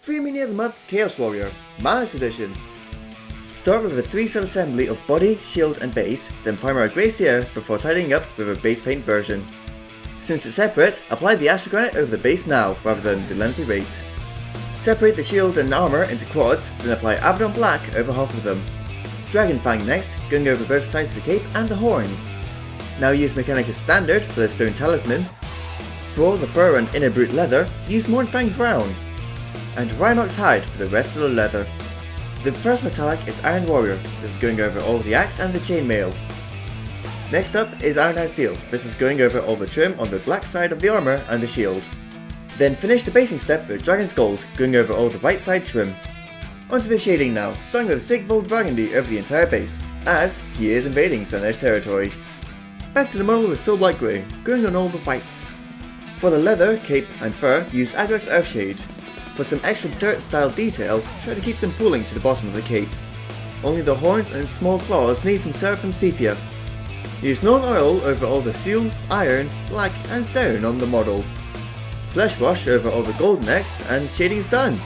Free Mini of the Month Chaos Warrior, Malice Edition. Start with a 3-set assembly of body, shield and base, then primer a Glacier before tidying up with a base paint version. Since it's separate, apply the Astrogranite over the base now rather than the lengthy wait. Separate the shield and armor into quads, then apply Abaddon Black over half of them. Dragon Fang next, going over both sides of the cape and the horns. Now use Mechanicus Standard for the Stone Talisman. For all the fur and inner brute leather, use Mournfang Brown. And Rhinox Hide for the rest of the leather. The first metallic is Iron Warrior, this is going over all the axe and the chainmail. Next up is Ironized Steel, this is going over all the trim on the black side of the armor and the shield. Then finish the basing step with Dragon's Gold, going over all the right side trim. Onto the shading now, starting with Sigvald Burgundy over the entire base, as he is invading Slaanesh territory. Back to the model with Soul Light Grey, going on all the white. For the leather, cape and fur, use Agrax Earthshade. For some extra dirt style detail, try to keep some pooling to the bottom of the cape. Only the horns and small claws need some Seraphim Sepia. Use Nuln Oil over all the seal, iron, black and stone on the model. Flesh wash over all the gold next and shading is done.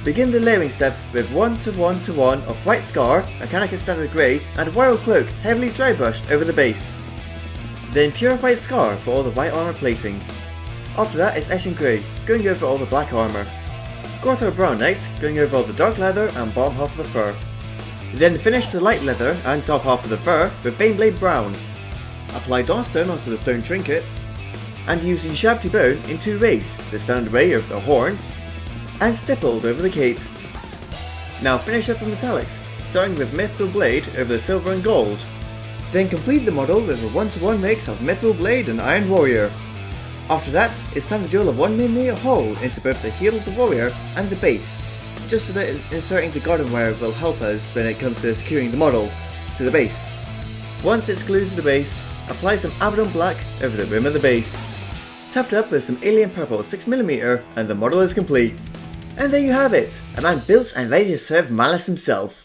Begin the layering step with 1:1:1 of White Scar, Mechanicus Standard Grey and Wild Cloak heavily dry brushed over the base. Then pure White Scar for all the white armor plating. After that is Eshin Grey, going over all the black armor. Gorthor Brown next, going over all the dark leather and bottom half of the fur. Then finish the light leather and top half of the fur with Baneblade Brown. Apply Dawnstone onto the stone trinket, and use Ushabti Bone in 2 ways, the standard way over the horns, and stippled over the cape. Now finish up with metallics, starting with Mithril Blade over the silver and gold. Then complete the model with a 1:1 mix of Mithril Blade and Iron Warrior. After that, it's time to drill a 1mm hole into both the heel of the warrior and the base, just so that inserting the garden wire will help us when it comes to securing the model to the base. Once it's glued to the base, apply some Abaddon Black over the rim of the base. Tuft up with some Alien Purple 6mm and the model is complete. And there you have it, a man built and ready to serve Malice himself.